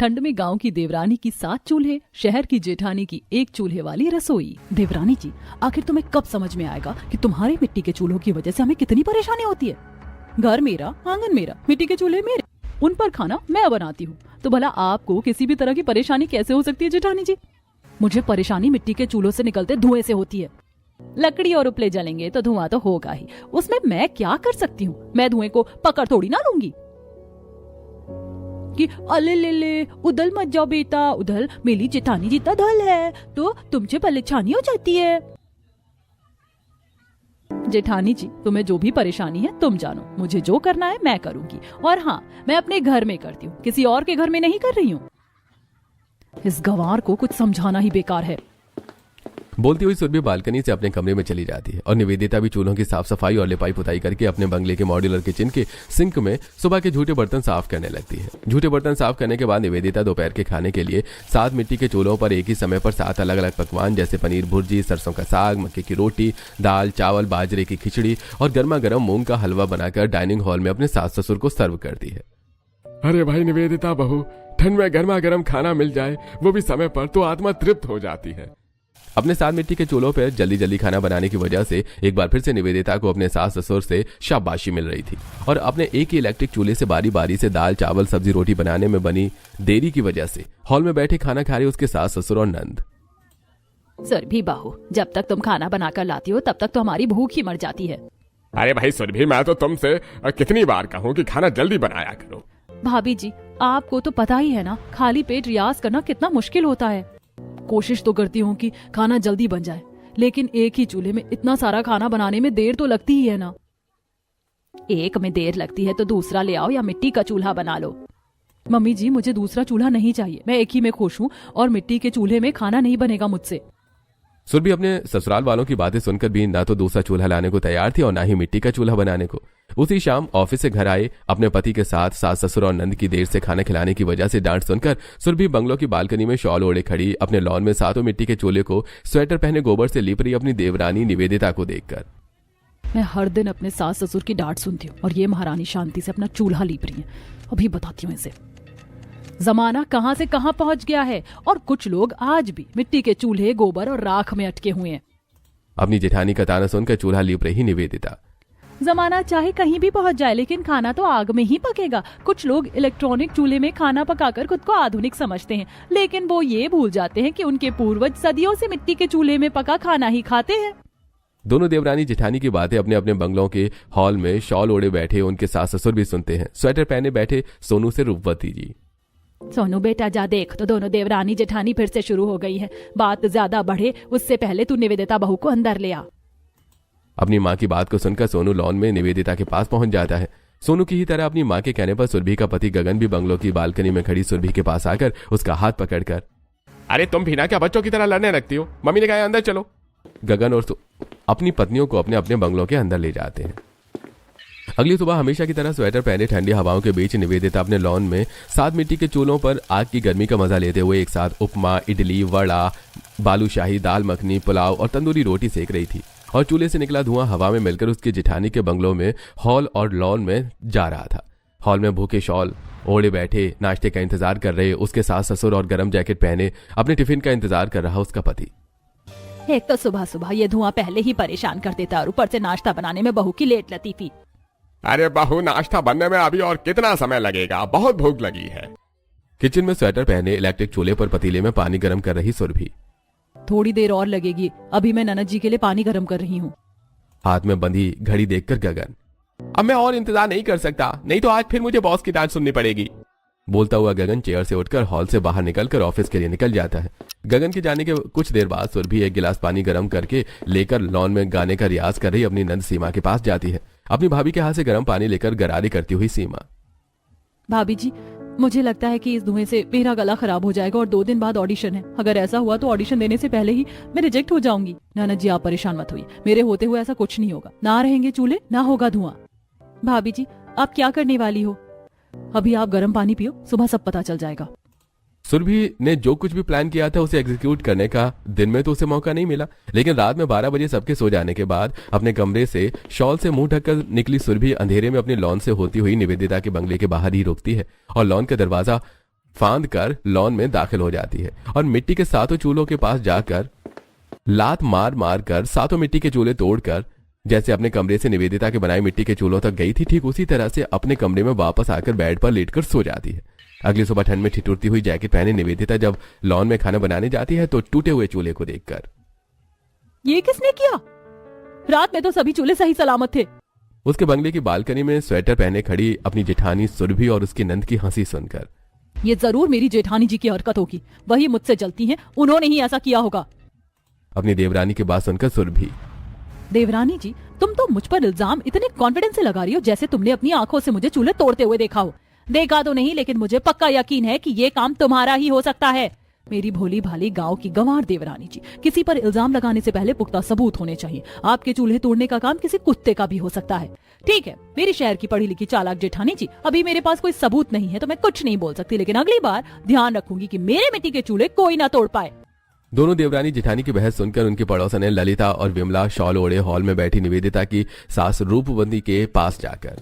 ठंड में गांव की देवरानी की 7 चूल्हे, शहर की जेठानी की 1 चूल्हे वाली रसोई। देवरानी जी, आखिर तुम्हें कब समझ में आएगा कि तुम्हारे मिट्टी के चूल्हों की वजह से हमें कितनी परेशानी होती है। घर मेरा, आंगन मेरा, मिट्टी के चूल्हे मेरे, उन पर खाना मैं बनाती हूँ, तो भला आपको किसी भी तरह की परेशानी कैसे हो सकती है जेठानी जी? मुझे परेशानी मिट्टी के चूल्हों से निकलते धुएं से होती है। लकड़ी और उपले जलेंगे तो धुआं तो होगा ही, उसमें मैं क्या कर सकती हूँ? मैं धुएं को पकड़ थोड़ी ना लूंगी कि अले ले ले उधल मत जाओ बेटा, उधल मेरी जेठानी जितना धल है तो तुमसे परेशानी हो जाती है। जेठानी जी, तुम्हें जो भी परेशानी है तुम जानो, मुझे जो करना है मैं करूंगी, और हाँ, मैं अपने घर में करती हूँ, किसी और के घर में नहीं कर रही हूँ। इस गंवार को कुछ समझाना ही बेकार है। बोलती हुई सुरभि बालकनी से अपने कमरे में चली जाती है और निवेदिता भी चूल्हों की साफ सफाई और लिपाई पुताई करके अपने बंगले के मॉड्यूलर किचन के सिंक में सुबह के झूठे बर्तन साफ करने लगती है। झूठे बर्तन साफ करने के बाद निवेदिता दोपहर के खाने के लिए 7 मिट्टी के चूल्हों पर एक ही समय पर 7 अलग अलग पकवान जैसे पनीर भुर्जी, सरसों का साग, मक्के की रोटी, दाल चावल, बाजरे की खिचड़ी और गर्मा गर्म मूंग का हलवा बनाकर डाइनिंग हॉल में अपने सास ससुर को सर्व करती है। अरे भाई निवेदिता बहू, ठंड में गर्मा गर्म खाना मिल जाए, वो भी समय पर, तो आत्मा तृप्त हो जाती है। अपने 7 मिट्टी के चूल्हों पर जल्दी जल्दी खाना बनाने की वजह से एक बार फिर से निवेदिता को अपने सास ससुर से शाबाशी मिल रही थी और अपने एक ही इलेक्ट्रिक चूल्हे से बारी बारी से दाल चावल सब्जी रोटी बनाने में बनी देरी की वजह से हॉल में बैठे खाना खा रहे उसके सास ससुर और नंद। सुरभि बहू, जब तक तुम खाना बनाकर लाती हो तब तक तो हमारी भूख ही मर जाती है। अरे भाई सुरभि, मैं तो तुमसे कितनी बार कहूँ कि खाना जल्दी बनाया करो। भाभी जी, आपको तो पता ही है ना, खाली पेट रियाज करना कितना मुश्किल होता है। कोशिश तो करती हूँ कि खाना जल्दी बन जाए, लेकिन एक ही चूल्हे में इतना सारा खाना बनाने में देर तो लगती ही है ना। एक में देर लगती है तो दूसरा ले आओ या मिट्टी का चूल्हा बना लो। मम्मी जी, मुझे दूसरा चूल्हा नहीं चाहिए, मैं एक ही में खुश हूँ और मिट्टी के चूल्हे में खाना नहीं बनेगा मुझसे। सुरभि अपने ससुराल वालों की बातें सुनकर भी ना तो दूसरा चूल्हा लाने को तैयार थी और ना ही मिट्टी का चूल्हा बनाने को। उसी शाम ऑफिस से घर आए अपने पति के साथ सास ससुर और नंद की देर से खाना खिलाने की वजह से डांट सुनकर सुरभि बंगलों की बालकनी में शॉल ओढ़े खड़ी अपने लॉन में 7 मिट्टी के चूल्हे को स्वेटर पहने गोबर से लीप रही अपनी देवरानी निवेदिता को देखकर। मैं हर दिन अपने सास ससुर की डांट सुनती हूँ और ये महारानी शांति से अपना चूल्हा लीप रही है। अभी बताती हूँ इसे जमाना कहाँ से कहाँ पहुंच गया है, और कुछ लोग आज भी मिट्टी के चूल्हे, गोबर और राख में अटके हुए हैं। अपनी जेठानी का ताना सुनकर चूल्हा लीप रही निवेदिता। जमाना चाहे कहीं भी पहुंच जाए, लेकिन खाना तो आग में ही पकेगा। कुछ लोग इलेक्ट्रॉनिक चूल्हे में खाना पकाकर खुद को आधुनिक समझते हैं, लेकिन वो ये भूल जाते हैं कि उनके पूर्वज सदियों से मिट्टी के चूल्हे में पका खाना ही खाते हैं। दोनों देवरानी जेठानी की बातें अपने अपने बंगलों के हॉल में शॉल ओढ़े बैठे उनके सास ससुर भी सुनते हैं। स्वेटर पहने बैठे सोनू से रूपवती जी। सोनू बेटा, जा देख तो दोनों देवरानी जेठानी फिर से शुरू हो गई है। बात ज्यादा बढ़े उससे पहले तू निवेदिता बहू को अंदर ले आ। अपनी माँ की बात को सुनकर सोनू लॉन में निवेदिता के पास पहुंच जाता है। सोनू की ही तरह अपनी माँ के कहने पर सुरभि का पति गगन भी बंगलों की बालकनी में खड़ी सुरभि के पास आकर उसका हाथ पकड़कर, अरे तुम भी ना क्या बच्चों की तरह लड़ने लगती हो? मम्मी ने कहा अंदर चलो। गगन और अपनी पत्नियों को अपने अपने बंगलों के अंदर ले जाते हैं। अगली सुबह हमेशा की तरह स्वेटर पहने ठंडी हवाओं के बीच निवेदिता अपने लॉन में 7 मिट्टी के चूल्हों पर आग की गर्मी का मजा लेते हुए एक साथ उपमा, इडली, वड़ा, बालूशाही, दाल मखनी, पुलाव और तंदूरी रोटी सेक रही थी और चूल्हे से निकला धुआं हवा में मिलकर उसकी जेठानी के बंगलों में, हॉल और लॉन में जा रहा था। हॉल में भूखे शॉल ओढ़े बैठे नाश्ते का इंतजार कर रहे उसके सास ससुर और गर्म जैकेट पहने अपने टिफिन का इंतजार कर रहा उसका पति। एक तो सुबह सुबह ये धुआं पहले ही परेशान कर देता और ऊपर से नाश्ता बनाने में बहू की लेट लतीफी। अरे बहू, नाश्ता बनने में अभी और कितना समय लगेगा? बहुत भूख लगी है। किचन में स्वेटर पहने इलेक्ट्रिक चूल्हे पर पतीले में पानी गर्म कर रही सुरभि। थोड़ी देर और लगेगी, अभी मैं ननद जी के लिए पानी गर्म कर रही हूँ। हाथ में बंधी घड़ी देखकर गगन, अब मैं और इंतजार नहीं कर सकता, नहीं तो आज फिर मुझे बॉस की डांट सुननी पड़ेगी। बोलता हुआ गगन चेयर से उठकर हॉल से बाहर निकलकर ऑफिस के लिए निकल जाता है। गगन के जाने के कुछ देर बाद सुरभि एक गिलास पानी गर्म करके लेकर लॉन में गाने का रियाज कर रही अपनी नंद सीमा के पास जाती है। अपनी भाभी के हाथ से गर्म पानी लेकर गरारी करती हुई सीमा, भाभी जी, मुझे लगता है कि इस धुएं से मेरा गला खराब हो जाएगा और 2 दिन बाद ऑडिशन है। अगर ऐसा हुआ तो ऑडिशन देने से पहले ही मैं रिजेक्ट हो जाऊंगी। ननद जी, आप परेशान मत होइए, मेरे होते हुए ऐसा कुछ नहीं होगा। ना रहेंगे चूल्हे, ना होगा धुआं। भाभी जी, आप क्या करने वाली हो? अभी आप गर्म पानी पियो, सुबह सब पता चल जाएगा। सुरभि ने जो कुछ भी प्लान किया था उसे एग्जीक्यूट करने का दिन में तो उसे मौका नहीं मिला, लेकिन रात में 12 बजे सबके सो जाने के बाद अपने कमरे से शॉल से मुंह ढककर निकली सुरभि अंधेरे में अपने लॉन से होती हुई निवेदिता के बंगले के बाहर ही रुकती है और लॉन का दरवाजा फांद कर लॉन में दाखिल हो जाती है और मिट्टी के सातों चूल्हों के पास जाकर लात मार मार कर सातों मिट्टी के चूल्हे तोड़कर जैसे अपने कमरे से निवेदिता के बनाए मिट्टी के चूल्हों तक गई थी, ठीक उसी तरह से अपने कमरे में वापस आकर बेड पर लेटकर सो जाती है। अगली सुबह ठंड में ठिठुरती हुई जैकेट पहने निवेदिता जब लॉन में खाना बनाने जाती है तो टूटे हुए चूल्हे को देखकर, ये किसने किया? रात में तो सभी चूल्हे सही सलामत थे। उसके बंगले की बालकनी में स्वेटर पहने खड़ी अपनी जेठानी सुरभि और उसकी नंद की हंसी सुनकर, ये जरूर मेरी जेठानी जी की हरकत होगी, वही मुझसे जलती हैं, उन्होंने ही ऐसा किया होगा। अपनी देवरानी की बात सुनकर सुरभि, देवरानी जी, तुम तो मुझ पर इल्जाम इतने कॉन्फिडेंस से लगा रही हो जैसे तुमने अपनी आंखों से मुझे चूल्हे तोड़ते हुए देखा हो। देखा तो नहीं, लेकिन मुझे पक्का यकीन है कि ये काम तुम्हारा ही हो सकता है। मेरी भोली भाली गांव की गंवार देवरानी जी, किसी पर इल्जाम लगाने से पहले पुख्ता सबूत होने चाहिए। आपके चूल्हे तोड़ने का काम किसी कुत्ते का भी हो सकता है। ठीक है, मेरी शहर की पढ़ी लिखी चालाक जेठानी जी, अभी मेरे पास कोई सबूत नहीं है तो मैं कुछ नहीं बोल सकती, लेकिन अगली बार ध्यान रखूंगी कि मेरे मिट्टी के चूल्हे कोई ना तोड़ पाए। दोनों देवरानी जेठानी की बहस सुनकर उनकी पड़ोसन ललिता और विमला शॉल ओढ़े हॉल में बैठी निवेदिता की सास रूपवती के पास जाकर,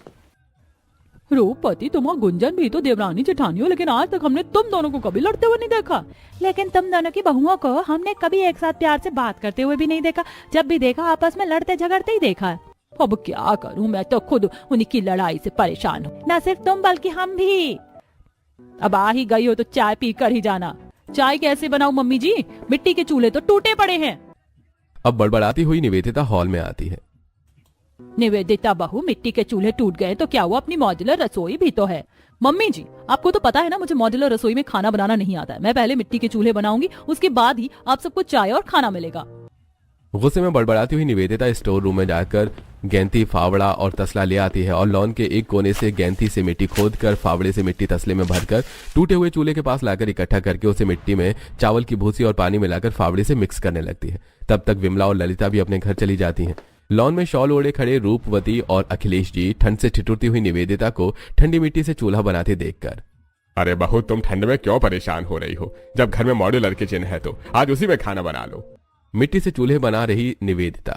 रूपवती, तुम और गुंजन भी तो देवरानी जेठानी हो, लेकिन आज तक हमने तुम दोनों को कभी लड़ते हुए नहीं देखा। लेकिन तुम दोनों की बहुओं को हमने कभी एक साथ प्यार से बात करते हुए भी नहीं देखा। जब भी देखा आपस में लड़ते झगड़ते ही देखा है। अब क्या करूं, मैं तो खुद उन्हीं की लड़ाई से परेशान हूँ। न सिर्फ तुम बल्कि हम भी। अब आ ही गई हो तो चाय पी कर ही जाना। चाय कैसे बनाऊं मम्मी जी, मिट्टी के चूल्हे तो टूटे पड़े हैं। अब बड़बड़ाती हुई निवेदिता हॉल में आती है। निवेदिता बहू, मिट्टी के चूल्हे टूट गए तो क्या हुआ, अपनी मॉड्यूलर रसोई भी तो है। मम्मी जी, आपको तो पता है ना मुझे मॉड्यूलर रसोई में खाना बनाना नहीं आता है। मैं पहले मिट्टी के चूल्हे बनाऊंगी, उसके बाद ही आप सबको चाय और खाना मिलेगा। गुस्से में बड़बड़ाती हुई निवेदिता स्टोर रूम में जाकर गैंती, फावड़ा और तसला ले आती है और लॉन के एक कोने से गैंती से मिट्टी खोदकर फावड़े से मिट्टी तसले में भरकर टूटे हुए चूल्हे के पास लाकर इकट्ठा करके उसे मिट्टी में चावल की भूसी और पानी मिलाकर फावड़े से मिक्स करने लगती है। तब तक विमला और ललिता भी अपने घर चली जाती हैं। लॉन में शॉल ओढ़े खड़े रूपवती और अखिलेश जी ठंड से ठिठुरती हुई निवेदिता को ठंडी मिट्टी से चूल्हा बनाते देखकर, अरे बहू, तुम ठंड में क्यों परेशान हो रही हो? जब घर में मॉड्यूलर किचन है तो आज उसी में खाना बना लो। मिट्टी से चूल्हे बना रही निवेदिता,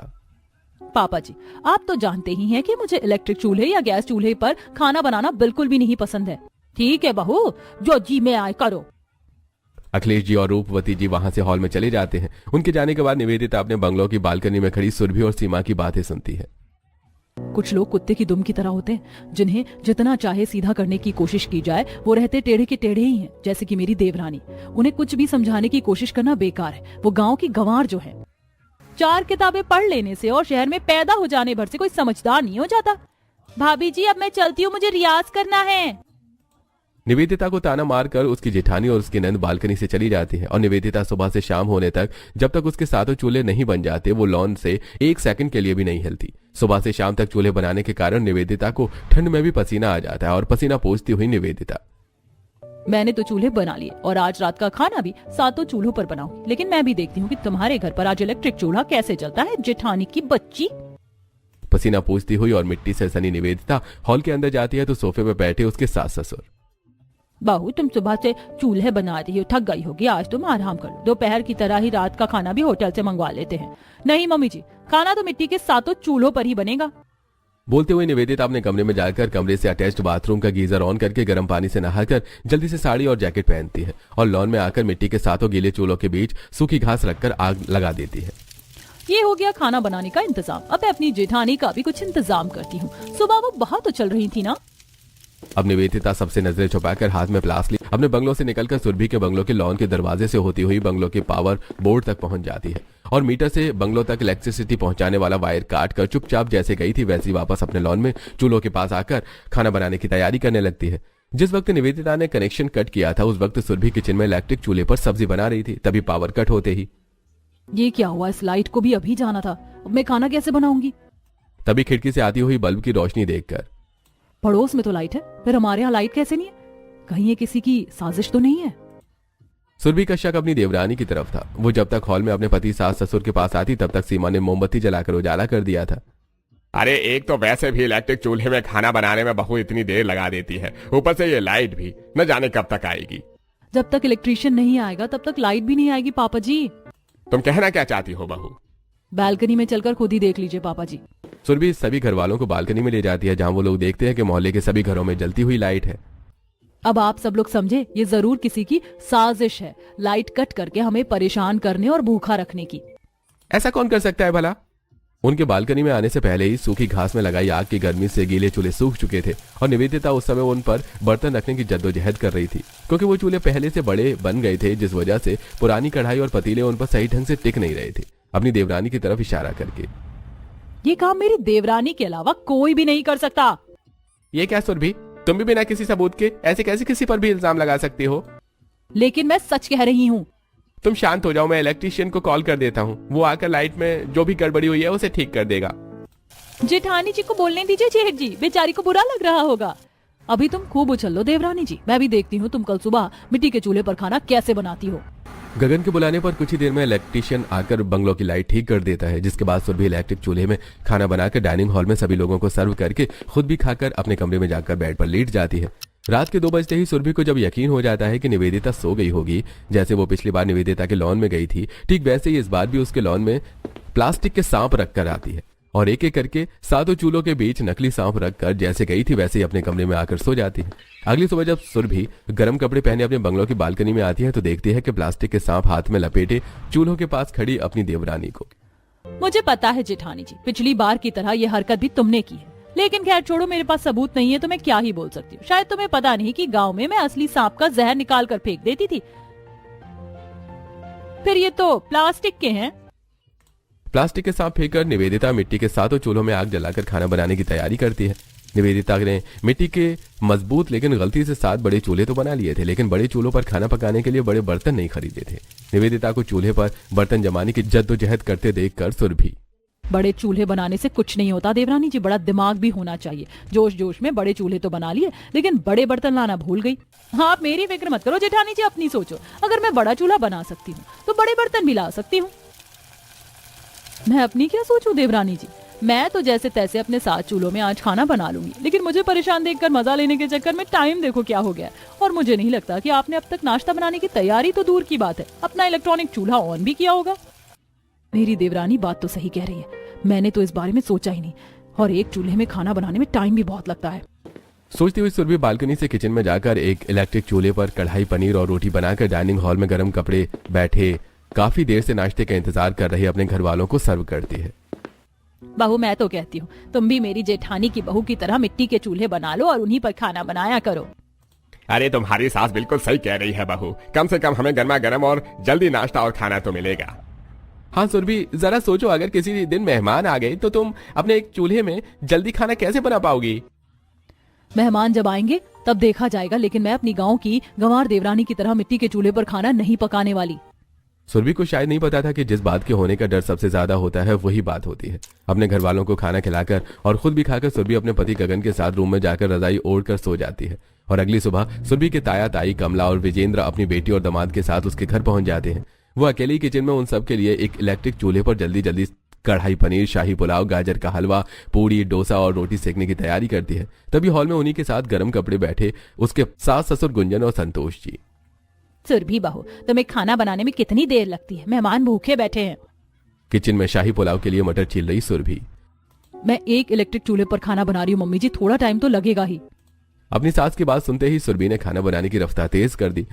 पापा जी, आप तो जानते ही हैं कि मुझे इलेक्ट्रिक चूल्हे या गैस चूल्हे पर खाना बनाना बिल्कुल भी नहीं पसंद है। ठीक है बहू, जो जी में आए करो। अखिलेश जी और रूपवती जी वहां से हॉल में चले जाते हैं। उनके जाने के बाद निवेदिता अपने बंगलों की बालकनी में खड़ी सुरभि और सीमा की बातें सुनती है। कुछ लोग कुत्ते की दुम की तरह होते हैं, जिन्हें जितना चाहे सीधा करने की कोशिश की जाए वो रहते टेढ़े के टेढ़े ही हैं, जैसे कि मेरी देवरानी। उन्हें कुछ भी समझाने की कोशिश करना बेकार है। वो गांव की गंवार जो है। 4 किताबें पढ़ लेने से और शहर में पैदा हो जाने भर से कोई समझदार नहीं हो जाता। भाभी जी, अब मैं चलती हूँ, मुझे रियाज करना है। निवेदिता को ताना मारकर उसकी जेठानी और उसकी नंद बालकनी से चली जाती है और निवेदिता सुबह से शाम होने तक जब तक उसके सातों चूल्हे नहीं बन जाते वो लॉन से एक सेकंड के लिए भी नहीं हिलती। सुबह से शाम तक चूल्हे बनाने के कारण निवेदिता को ठंड में भी पसीना आ जाता है और पसीना पोंछती हुई निवेदिता, मैंने तो चूल्हे बना लिए और आज रात का खाना भी सातों चूल्हों पर बनाऊंगी, लेकिन मैं भी देखती हूँ कि तुम्हारे घर पर आज इलेक्ट्रिक चूल्हा कैसे जलता है, जेठानी की बच्ची। पसीना पोंछती हुई और मिट्टी से सनी निवेदिता हॉल के अंदर जाती है तो सोफे पर बैठे उसके सास ससुर, बहू, तुम सुबह से चूल्हे बना रही हो, थक गई होगी, आज तुम आराम कर लो। दोपहर की तरह ही रात का खाना भी होटल से मंगवा लेते हैं। नहीं मम्मी जी, खाना तो मिट्टी के सातों चूल्हों पर ही बनेगा। बोलते हुए निवेदिता अपने कमरे में जाकर कमरे से अटैच्ड बाथरूम का गीजर ऑन करके गर्म पानी से नहाकर जल्दी से साड़ी और जैकेट पहनती है और लॉन में आकर मिट्टी के सातों गीले चूल्हों के बीच सूखी घास रखकर आग लगा देती है। ये हो गया खाना बनाने का इंतजाम। अब मैं अपनी जेठानी का भी कुछ इंतजाम करती हूँ। सुबह वो बहुत उछल रही थी ना। अब निवेदिता सबसे नजरें छुपाकर हाथ में प्लास ली अपने बंगलों से निकलकर सुरभि के बंगलों के लॉन के दरवाजे से होती हुई बंगलों के पावर बोर्ड तक पहुंच जाती है और मीटर से बंगलों तक इलेक्ट्रिसिटी पहुंचाने वाला वायर काट कर चुपचाप जैसे गई थी वैसी वापस अपने लॉन में चूल्हों के पास आकर खाना बनाने की तैयारी करने लगती है। जिस वक्त निवेदिता ने कनेक्शन कट किया था उस वक्त सुरभि किचन में इलेक्ट्रिक चूल्हे पर सब्जी बना रही थी। तभी पावर कट होते ही, ये क्या हुआ, इस लाइट को भी अभी जाना था, अब मैं खाना कैसे बनाऊंगी। तभी खिड़की से आती हुई बल्ब की रोशनी देखकर, पड़ोस में तो लाइट है, फिर हमारे यहाँ लाइट कैसे नहीं है? कहीं ये किसी की साजिश तो नहीं है? सुरभि का शक अपनी देवरानी की तरफ था। वो जब तक हॉल में अपने पति सास ससुर के पास आती तब तक सीमा ने मोमबत्ती जलाकर उजाला कर दिया था। अरे एक तो वैसे भी इलेक्ट्रिक चूल्हे में खाना बनाने में बहू इतनी देर लगा देती है, ऊपर से ये लाइट भी न जाने कब तक आएगी। जब तक इलेक्ट्रिशियन नहीं आएगा तब तक लाइट भी नहीं आएगी पापा जी। तुम कहना क्या चाहती हो बहू? बालकनी में चलकर खुद ही देख लीजिए पापा जी। सुरभि सभी घर वालों को बालकनी में ले जाती है जहां वो लोग देखते हैं कि मोहल्ले के सभी घरों में जलती हुई लाइट है। अब आप सब लोग समझे, ये जरूर किसी की साजिश है, लाइट कट करके हमें परेशान करने और भूखा रखने की। ऐसा कौन कर सकता है भला? उनके बालकनी में आने से पहले ही सूखी घास में लगाई आग की गर्मी से गीले चूल्हे सूख चुके थे और निवेदिता उस समय उन पर बर्तन रखने की जद्दोजहद कर रही थी, क्योंकि वो चूल्हे पहले से बड़े बन गए थे, जिस वजह से पुरानी कढ़ाई और पतीले उन पर सही ढंग से टिक नहीं रहे थे। अपनी देवरानी की तरफ इशारा करके, ये काम मेरी देवरानी के अलावा कोई भी नहीं कर सकता। ये क्या सुरभि, तुम भी बिना किसी सबूत के ऐसे कैसे किसी पर भी इल्जाम लगा सकती हो? लेकिन मैं सच कह रही हूँ। तुम शांत हो जाओ, मैं इलेक्ट्रिशियन को कॉल कर देता हूँ, वो आकर लाइट में जो भी गड़बड़ी हुई है उसे ठीक कर देगा। जेठानी जी को बोलने दीजिए जेठ जी, बेचारी को बुरा लग रहा होगा। अभी तुम खूब उछल लो देवरानी जी, मैं भी देखती हूँ तुम कल सुबह मिट्टी के चूल्हे पर खाना कैसे बनाती हो। गगन के बुलाने पर कुछ ही देर में इलेक्ट्रिशियन आकर बंगलो की लाइट ठीक कर देता है, जिसके बाद सुरभि इलेक्ट्रिक चूल्हे में खाना बनाकर डाइनिंग हॉल में सभी लोगों को सर्व करके खुद भी खाकर अपने कमरे में जाकर बेड पर लेट जाती है। रात के 2 बजते ही सुरभि को जब यकीन हो जाता है कि निवेदिता सो गई होगी, जैसे वो पिछली बार निवेदिता के लॉन में गई थी, ठीक वैसे ही इस बार भी उसके लॉन में प्लास्टिक के सांप रखकर आती है और एक एक करके 7 चूल्हों के बीच नकली सांप रखकर जैसे गई थी वैसे ही अपने कमरे में आकर सो जाती है। अगली सुबह जब सुरभि गर्म कपड़े पहने अपने बंगलों की बालकनी में आती है तो देखती है कि प्लास्टिक के सांप हाथ में लपेटे चूल्हों के पास खड़ी अपनी देवरानी को। मुझे पता है जेठानी जी, पिछली बार की तरह ये हरकत भी तुमने की है, लेकिन खैर छोड़ो, मेरे पास सबूत नहीं है तो मैं क्या ही बोल सकती हूँ। शायद तुम्हें पता नहीं कि गांव में मैं असली सांप का जहर निकाल कर फेंक देती थी, फिर ये तो प्लास्टिक के हैं। प्लास्टिक के सांप फेंककर निवेदिता मिट्टी के 7 चूल्हों में आग जलाकर खाना बनाने की तैयारी करती है। निवेदिता ने मिट्टी के मजबूत लेकिन गलती से 7 बड़े चूल्हे तो बना लिए थे, लेकिन बड़े चूल्हों पर खाना पकाने के लिए बड़े बर्तन नहीं खरीदे थे। निवेदिता को चूल्हे पर बर्तन जमाने की जद्दोजहद करते देखकर सुरभि, बड़े चूल्हे बनाने से कुछ नहीं होता देवरानी जी, बड़ा दिमाग भी होना चाहिए। जोश जोश में बड़े चूल्हे तो बना लिए, लेकिन बड़े बर्तन लाना भूल गई। हाँ, आप मेरी फिक्र मत करो जेठानी जी, अपनी सोचो। अगर मैं बड़ा चूल्हा बना सकती हूँ तो बड़े बर्तन भी ला सकती हूँ। मैं अपनी क्या सोचूं देवरानी जी, मैं तो जैसे तैसे अपने 7 चूल्हों में आज खाना बना लूंगी, लेकिन मुझे परेशान देखकर मजा लेने के चक्कर में टाइम देखो क्या हो गया। और मुझे नहीं लगता कि आपने अब तक नाश्ता बनाने की तैयारी तो दूर की बात है, अपना इलेक्ट्रॉनिक चूल्हा ऑन भी किया होगा। मेरी देवरानी बात तो सही कह रही है, मैंने तो इस बारे में सोचा ही नहीं, और एक चूल्हे में खाना बनाने में टाइम भी बहुत लगता है। सोचती हुई सुरभि बालकनी से किचन में जाकर एक इलेक्ट्रिक चूल्हे पर कढ़ाई पनीर और रोटी बनाकर डाइनिंग हॉल में गर्म कपड़े बैठे काफी देर से नाश्ते का इंतजार कर रहे अपने घर वालों को सर्व करती है। बहू, मैं तो कहती हूँ तुम भी मेरी जेठानी की बहू की तरह मिट्टी के चूल्हे बना लो और उन्हीं पर खाना बनाया करो। अरे तुम्हारी सास बिल्कुल सही कह रही है बहू, कम से कम हमें गर्मा गर्म और जल्दी नाश्ता और खाना तो मिलेगा। हाँ सुरभि, जरा सोचो, अगर किसी दिन मेहमान आ गए तो तुम अपने एक चूल्हे में जल्दी खाना कैसे बना पाओगी? मेहमान जब आएंगे तब देखा जाएगा, लेकिन मैं अपनी गांव की गंवार देवरानी की तरह मिट्टी के चूल्हे पर खाना नहीं पकाने वाली। सुरभि को शायद नहीं पता था कि जिस बात के होने का डर सबसे ज्यादा होता है वही बात होती है। अपने घर वालों को खाना खिलाकर और खुद भी खाकर सुरभि अपने पति गगन के साथ रूम में जाकर रजाई ओढ़कर सो जाती है। और अगली सुबह सुरभि के ताया ताई कमला और विजेंद्र अपनी बेटी और दामाद के साथ उसके घर पहुंच जाते हैं। वो अकेले ही किचन में उन सब के लिए एक इलेक्ट्रिक चूल्हे पर जल्दी जल्दी कढ़ाई पनीर, शाही पुलाव, गाजर का हलवा, पूड़ी, डोसा और रोटी सेकने की तैयारी करती है। तभी हॉल में उन्हीं के साथ गर्म कपड़े बैठे उसके सास ससुर गुंजन और संतोष जी। सुरभि बहू, तुम्हें खाना बनाने में कितनी देर लगती है? मेहमान भूखे बैठे हैं। किचन में शाही पुलाव के लिए मटर छील रही सुरभि। मैं एक इलेक्ट्रिक चूल्हे पर खाना बना रही हूँ मम्मी जी, थोड़ा टाइम तो लगेगा ही। अपनी सास की बात सुनते ही सुरभि ने खाना बनाने की रफ्तार तेज कर दी।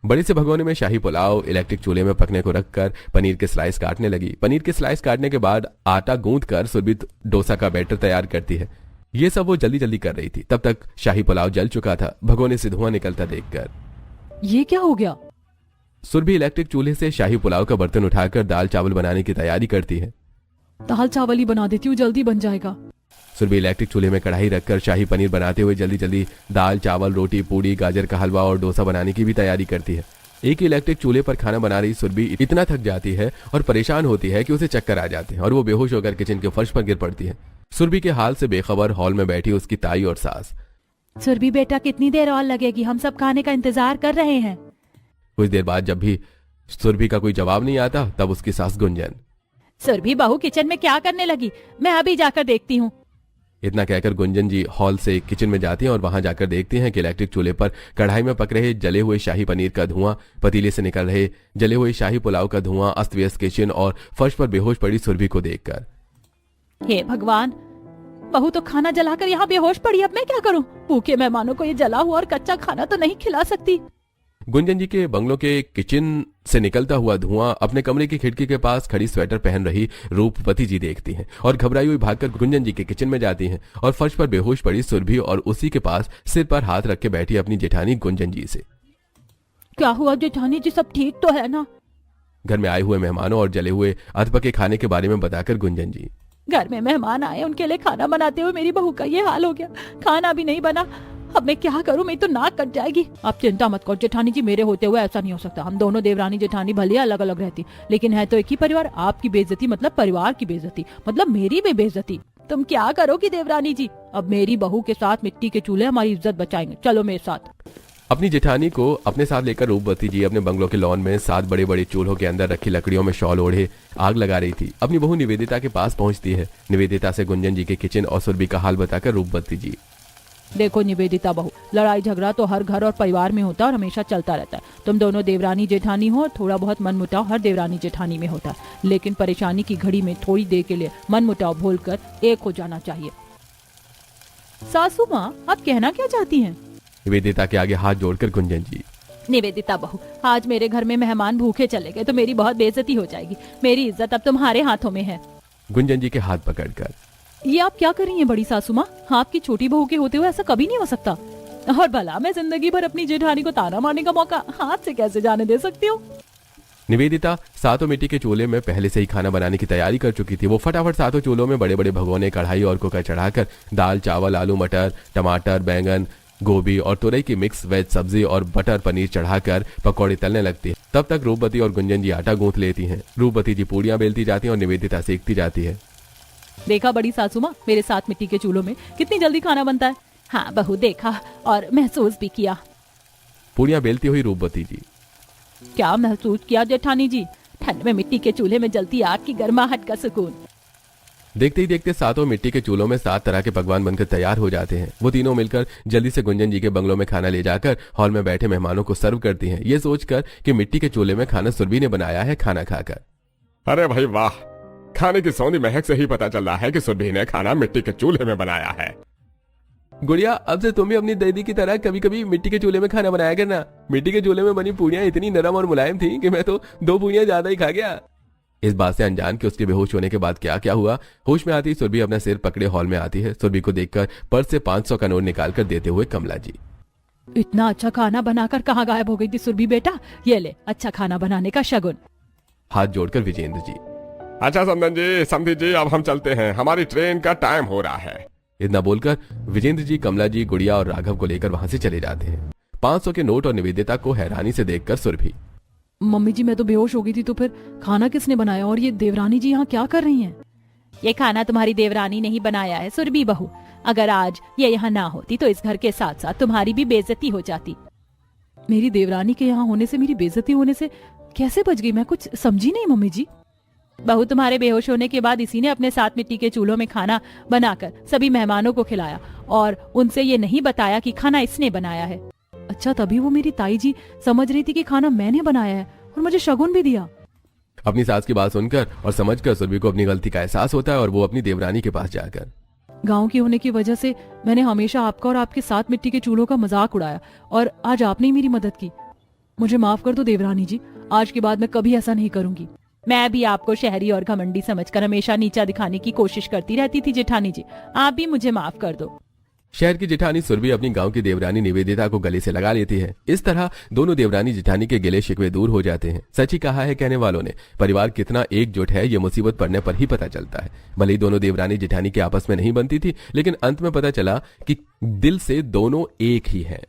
बड़े से भगोने में शाही पुलाव इलेक्ट्रिक चूल्हे में पकने को रखकर पनीर के स्लाइस काटने लगी। पनीर के स्लाइस काटने के बाद आटा गूंथकर सुरभि डोसा का बैटर तैयार करती है। ये सब वो जल्दी जल्दी कर रही थी। तब तक शाही पुलाव जल चुका था, भगोने से धुआं निकलता देखकर। ये क्या हो गया? सुरभि इलेक्ट्रिक चूल्हे से शाही पुलाव का बर्तन उठाकर दाल चावल बनाने की तैयारी करती है। दाल चावल ही बना देती हूँ, जल्दी बन जाएगा। सुरभि इलेक्ट्रिक चूल्हे में कढ़ाई रखकर शाही पनीर बनाते हुए जल्दी जल्दी दाल चावल, रोटी, पूड़ी, गाजर का हलवा और डोसा बनाने की भी तैयारी करती है। एक ही इलेक्ट्रिक चूल्हे पर खाना बना रही सुरभि इतना थक जाती है और परेशान होती है कि उसे चक्कर आ जाते हैं और वो बेहोश होकर किचन के फर्श पर गिर पड़ती है। सुरभि के हाल से बेखबर हॉल में बैठी उसकी ताई और सास। सुरभि बेटा, कितनी देर और लगेगी? हम सब खाने का इंतजार कर रहे हैं। कुछ देर बाद जब भी सुरभि का कोई जवाब नहीं आता तब उसकी सास गुंजन, सुरभि बहू किचन में क्या करने लगी? मैं अभी जाकर देखती हूँ। इतना कहकर गुंजन जी हॉल से किचन में जाती हैं और वहां जाकर देखती हैं कि इलेक्ट्रिक चूल्हे पर कढ़ाई में पक रहे जले हुए शाही पनीर का धुआं, पतीले से निकल रहे जले हुए शाही पुलाव का धुआं, अस्त व्यस्त किचन और फर्श पर बेहोश पड़ी सुरभि को देखकर, हे भगवान, बहू तो खाना जलाकर यहाँ बेहोश पड़ी, अब मैं क्या करूँ? भूखे मेहमानों को ये जला हुआ और कच्चा खाना तो नहीं खिला सकती। गुंजन जी के बंगलों के किचन से निकलता हुआ धुआं अपने कमरे की खिड़की के पास खड़ी स्वेटर पहन रही रूपवती जी देखती हैं और घबराई हुई भागकर गुंजन जी के किचन में जाती हैं और फर्श पर बेहोश पड़ी सुरभि और उसी के पास सिर पर हाथ रख के बैठी अपनी जेठानी गुंजन जी से। क्या हुआ जेठानी जी, सब ठीक तो है ना? घर में आए हुए मेहमानों और जले हुए अधपके खाने के बारे में बताकर गुंजन जी। घर में मेहमान आए, उनके लिए खाना बनाते हुए मेरी बहू का ये हाल हो गया। खाना भी नहीं बना, अब मैं क्या करूं? मेरी तो नाक कट जाएगी। आप चिंता मत करो जेठानी जी, मेरे होते हुए ऐसा नहीं हो सकता। हम दोनों देवरानी जेठानी भले अलग अलग रहती, लेकिन है तो एक ही परिवार। आपकी बेइज्जती मतलब परिवार की बेइज्जती, मतलब मेरी भी बेइज्जती। तुम क्या करोगी देवरानी जी? अब मेरी बहू के साथ मिट्टी के चूल्हे हमारी इज्जत बचाएंगे। चलो मेरे साथ। अपनी जेठानी को अपने साथ लेकर रूपवती जी अपने बंगलों के लॉन में 7 बड़े बड़े चूल्हों के अंदर रखी लकड़ियों में शॉल ओढ़े आग लगा रही थी। अपनी बहू निवेदिता के पास पहुंचती है। निवेदिता से गुंजन जी के किचन और सुरभि का हाल बताकर रूपवती जी। देखो निवेदिता बहू, लड़ाई झगड़ा तो हर घर और परिवार में होता है और हमेशा चलता रहता है। तुम दोनों देवरानी जेठानी हो, थोड़ा बहुत मनमुटाव हर देवरानी जेठानी में होता है, लेकिन परेशानी की घड़ी में थोड़ी देर के लिए मनमुटाव भूलकर एक हो जाना चाहिए। सासू माँ, आप कहना क्या चाहती हैं? निवेदिता के आगे हाथ जोड़कर गुंजन जी। निवेदिता बहू, आज मेरे घर में मेहमान भूखे चले गए तो मेरी बहुत बेइज्जती हो जाएगी। मेरी इज्जत अब तुम्हारे हाथों में है। गुंजन जी के हाथ पकड़कर। ये आप क्या कर रही हैं बड़ी सासू माँ? आपकी छोटी बहू के होते हुए ऐसा कभी नहीं हो सकता। और भला मैं जिंदगी भर अपनी जेठानी को ताना मारने का मौका हाथ से कैसे जाने दे सकती हूँ? निवेदिता सातों मिट्टी के चूल्हे में पहले से ही खाना बनाने की तैयारी कर चुकी थी। वो फटाफट सातों चूल्हों में बड़े बड़े भगोने, कढ़ाई और कुकर चढ़ाकर दाल, चावल, आलू, मटर, टमाटर, बैंगन, गोभी और तुरई की मिक्स वेज सब्जी और बटर पनीर चढ़ाकर पकौड़े तलने लगती है। तब तक रूपवती और गुंजन जी आटा गूंथ लेती हैं। रूपवती जी पूड़ियां बेलती जाती हैं और निवेदिता सेकती जाती है। देखा बड़ी सासू माँ, मेरे साथ मिट्टी के चूल्हों में कितनी जल्दी खाना बनता है। हाँ बहू, देखा और महसूस भी किया। पूड़ियां बेलती हुई रूपवती जी। क्या महसूस किया जेठानी जी? ठंड में मिट्टी के चूल्हे में जलती आग की गर्माहट का सुकून। देखते ही देखते सातों मिट्टी के चूल्हों में 7 तरह के पकवान बनकर तैयार हो जाते हैं। वो तीनों मिलकर जल्दी से गुंजन जी के बंगलों में खाना ले जाकर हॉल में बैठे मेहमानों को सर्व करती हैं, ये सोचकर कि मिट्टी के चूल्हे में खाना सुरभि ने बनाया है खाना खाकर। अरे भाई वाह, खाने की सौंधी महक से ही पता चल रहा है कि सुरभि ने खाना मिट्टी के चूल्हे में बनाया है। गुड़िया, अब से तुम भी अपनी दीदी की तरह कभी कभी मिट्टी के चूल्हे में खाना बनाया करना। मिट्टी के चूल्हे में बनी पूड़ियां इतनी नरम और मुलायम थी कि मैं तो 2 पूड़ियां ज्यादा ही खा गया। इस बात से अनजान कि उसके बेहोश होने के बाद क्या क्या हुआ, होश में आती सुरभि अपना सिर पकड़े हॉल में आती है। सुरभि को देखकर पर्स से 500 का नोट निकालकर देते हुए कमला जी। इतना अच्छा खाना बनाकर कहाँ गायब हो गई थी सुरभि बेटा? ये ले, अच्छा खाना बनाने का शगुन। हाथ जोड़कर विजेंद्र जी। अच्छा समधन जी, समधी जी, अब हम चलते हैं, हमारी ट्रेन का टाइम हो रहा है। इतना बोलकर विजेंद्र जी कमला जी, गुड़िया और राघव को लेकर वहां से चले जाते हैं। 500 के नोट और निवेदिता को हैरानी से देखकर सुरभि। मम्मी जी, मैं तो बेहोश हो गई थी, तो फिर खाना किसने बनाया? और ये देवरानी जी यहाँ क्या कर रही हैं? ये खाना तुम्हारी देवरानी ने ही बनाया है सुरभि बहू। अगर आज ये यहाँ ना होती तो इस घर के साथ साथ तुम्हारी भी बेइज्जती हो जाती। मेरी देवरानी के यहाँ होने से, मेरी बेइज्जती होने से कैसे बच गई? मैं कुछ समझी नहीं मम्मी जी। बहू, तुम्हारे बेहोश होने के बाद इसी ने अपने साथ मिट्टी के चूल्हों में खाना बनाकर सभी मेहमानों को खिलाया और उनसे ये नहीं बताया कि खाना इसने बनाया है। अच्छा, तभी वो मेरी ताई जी समझ रही थी कि खाना मैंने बनाया है और मुझे शगुन भी दिया। अपनी सास की बात सुनकर और समझकर सुरभि को अपनी गलती का एहसास होता है और वो अपनी देवरानी के पास जाकर। गांव की होने की वजह से मैंने हमेशा आपका और आपके साथ मिट्टी के चूल्हों का मजाक उड़ाया और आज आपने ही मेरी मदद की। मुझे माफ कर दो देवरानी जी, आज के बाद मैं कभी ऐसा नहीं करूंगी। मैं भी आपको शहरी और घमंडी समझकर हमेशा नीचा दिखाने की कोशिश करती रहती थी जेठानी जी, आप भी मुझे माफ कर दो। शहर की जेठानी सुरभि अपनी गांव की देवरानी निवेदिता को गले से लगा लेती है। इस तरह दोनों देवरानी जेठानी के गिले शिकवे दूर हो जाते हैं। सच ही कहा है कहने वालों ने, परिवार कितना एकजुट है ये मुसीबत पड़ने पर ही पता चलता है। भले ही दोनों देवरानी जेठानी के आपस में नहीं बनती थी, लेकिन अंत में पता चला कि दिल से दोनों एक ही हैं।